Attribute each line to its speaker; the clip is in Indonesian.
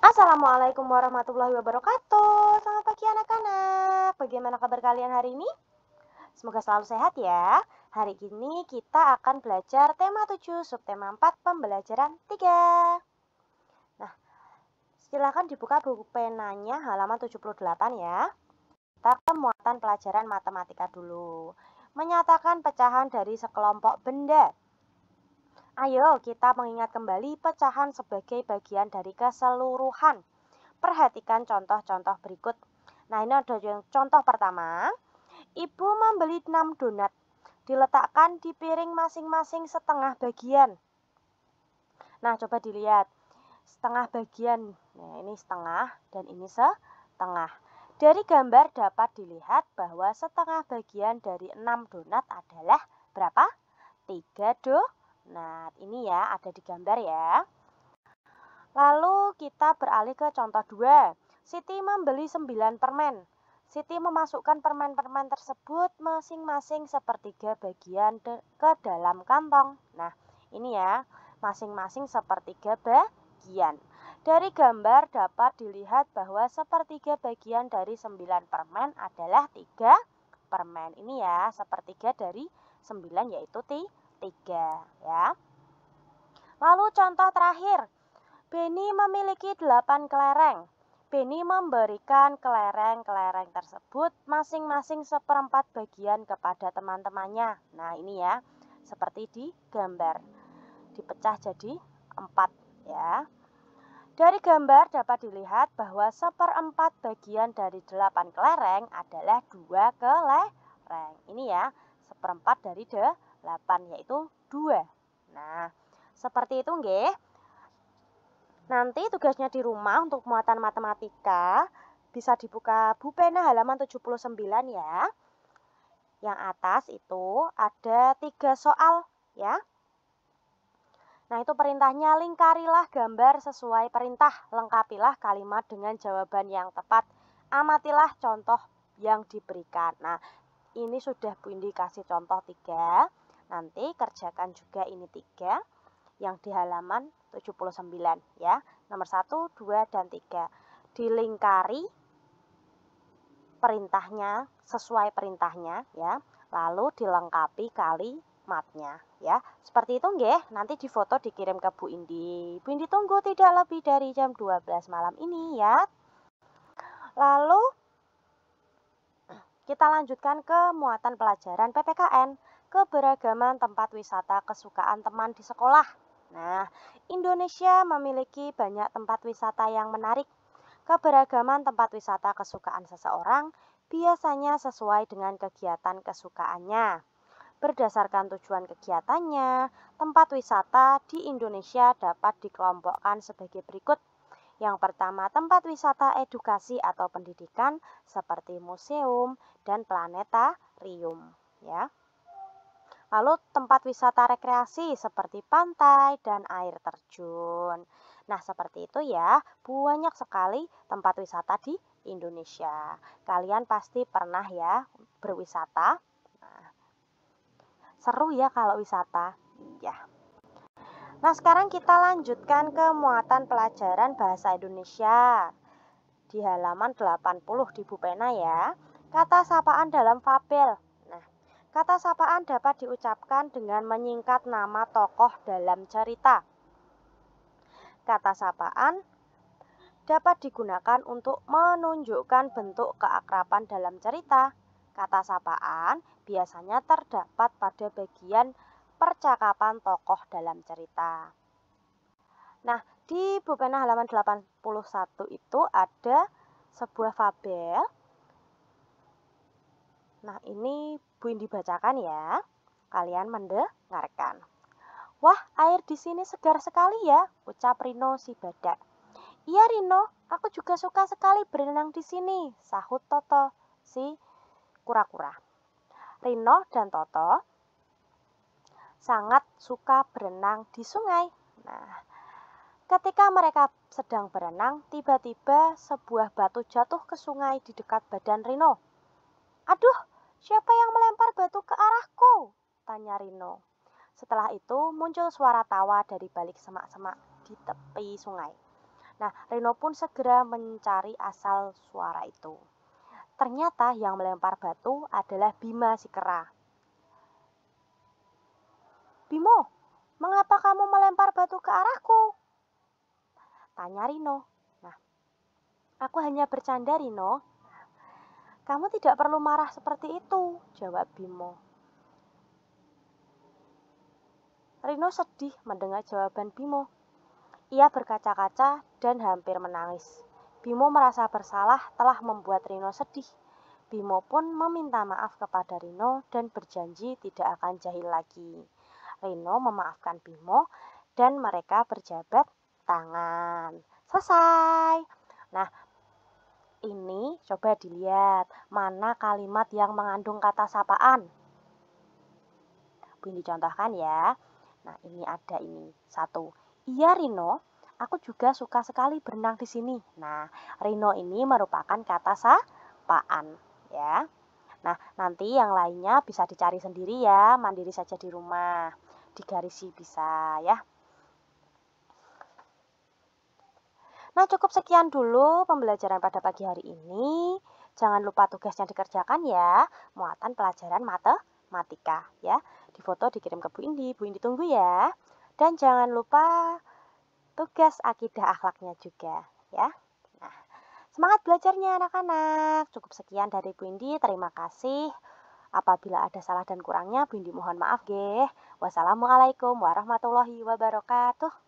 Speaker 1: Assalamualaikum warahmatullahi wabarakatuh. Selamat pagi anak-anak. Bagaimana kabar kalian hari ini? Semoga selalu sehat ya. Hari ini kita akan belajar tema 7, subtema 4, pembelajaran 3. Nah, silakan dibuka buku penanya halaman 78 ya. Kita ke muatan pelajaran matematika dulu. Menyatakan pecahan dari sekelompok benda. Ayo kita mengingat kembali pecahan sebagai bagian dari keseluruhan. Perhatikan contoh-contoh berikut. Nah, ini ada yang contoh pertama. Ibu membeli 6 donat. Diletakkan di piring masing-masing setengah bagian. Nah, coba dilihat. Setengah bagian. Nah, ini setengah dan ini setengah. Dari gambar dapat dilihat bahwa setengah bagian dari 6 donat adalah berapa? 3 donat. Ini ya, ada di gambar ya. Lalu kita beralih ke contoh 2. Siti membeli 9 permen. Siti memasukkan permen-permen tersebut masing-masing sepertiga bagian ke dalam kantong. Nah, ini ya, masing-masing sepertiga bagian. Dari gambar dapat dilihat bahwa sepertiga bagian dari 9 permen adalah 3 permen. Ini ya, sepertiga dari 9 yaitu 3 ya. Lalu contoh terakhir. Beni memiliki 8 kelereng. Beni memberikan kelereng-kelereng tersebut masing-masing seperempat bagian kepada teman-temannya. Nah, ini ya, seperti di gambar. Dipecah jadi 4 ya. Dari gambar dapat dilihat bahwa seperempat bagian dari 8 kelereng adalah 2 kelereng. Ini ya, seperempat dari 8 yaitu 2. Nah, seperti itu nggih. Nanti tugasnya di rumah untuk muatan matematika bisa dibuka Bu Pena halaman 79 ya. Yang atas itu ada 3 soal ya. Nah, itu perintahnya, lingkarilah gambar sesuai perintah, lengkapilah kalimat dengan jawaban yang tepat. Amatilah contoh yang diberikan. Nah, ini sudah Bu Indi kasih contoh 3. Nanti kerjakan juga ini 3 yang di halaman 79 ya. Nomor 1, 2, dan 3. Dilingkari perintahnya sesuai perintahnya ya. Lalu dilengkapi kalimatnya ya. Seperti itu nggih. Nanti difoto dikirim ke Bu Indi. Bu Indi tunggu tidak lebih dari jam 12 malam ini ya. Lalu kita lanjutkan ke muatan pelajaran PPKN, keberagaman tempat wisata kesukaan teman di sekolah. Nah, Indonesia memiliki banyak tempat wisata yang menarik. Keberagaman tempat wisata kesukaan seseorang biasanya sesuai dengan kegiatan kesukaannya. Berdasarkan tujuan kegiatannya, tempat wisata di Indonesia dapat dikelompokkan sebagai berikut. Yang pertama, tempat wisata edukasi atau pendidikan seperti museum dan planetarium ya. Lalu tempat wisata rekreasi seperti pantai dan air terjun. Nah, seperti itu ya, banyak sekali tempat wisata di Indonesia. Kalian pasti pernah ya berwisata. Nah, seru ya kalau wisata. Ya. Nah, sekarang kita lanjutkan ke muatan pelajaran bahasa Indonesia. Di halaman 80 di Bu Pena ya. Kata sapaan dalam fabel. Nah, kata sapaan dapat diucapkan dengan menyingkat nama tokoh dalam cerita. Kata sapaan dapat digunakan untuk menunjukkan bentuk keakraban dalam cerita. Kata sapaan biasanya terdapat pada bagian percakapan tokoh dalam cerita. Nah, di Bu Pena halaman 81 itu ada sebuah fabel. Nah, ini Bu Indi bacakan ya. Kalian mendengarkan. Wah, air di sini segar sekali ya, ucap Rino si badak. Iya Rino, aku juga suka sekali berenang di sini, sahut Toto si kura-kura. Rino dan Toto sangat suka berenang di sungai. Nah, ketika mereka sedang berenang, tiba-tiba sebuah batu jatuh ke sungai di dekat badan Rino. Aduh, siapa yang melempar batu ke arahku? Tanya Rino. Setelah itu muncul suara tawa dari balik semak-semak di tepi sungai. Nah, Rino pun segera mencari asal suara itu. Ternyata yang melempar batu adalah Bima si kera. "Bimo, mengapa kamu melempar batu ke arahku?" tanya Rino. "Nah, aku hanya bercanda, Rino." "Kamu tidak perlu marah seperti itu," jawab Bimo. Rino sedih mendengar jawaban Bimo. Ia berkaca-kaca dan hampir menangis. Bimo merasa bersalah telah membuat Rino sedih. Bimo pun meminta maaf kepada Rino dan berjanji tidak akan jahil lagi. Rino memaafkan Bimo dan mereka berjabat tangan. Selesai. Nah, ini coba dilihat mana kalimat yang mengandung kata sapaan. Ini dicontohkan ya. Nah, ini ada ini. 1. "Iya Rino, aku juga suka sekali berenang di sini." Nah, Rino ini merupakan kata sapaan ya. Nah, nanti yang lainnya bisa dicari sendiri ya, mandiri saja di rumah. Digarisi bisa ya. Nah, cukup sekian dulu pembelajaran pada pagi hari ini. Jangan lupa tugasnya dikerjakan ya. Muatan pelajaran matematika ya. Difoto dikirim ke Bu Indi. Bu Indi tunggu ya. Dan jangan lupa tugas akidah akhlaknya juga ya. Nah, semangat belajarnya anak-anak. Cukup sekian dari Bu Indi. Terima kasih. Apabila ada salah dan kurangnya, Bu Indi mohon maaf, geh. Wassalamualaikum warahmatullahi wabarakatuh.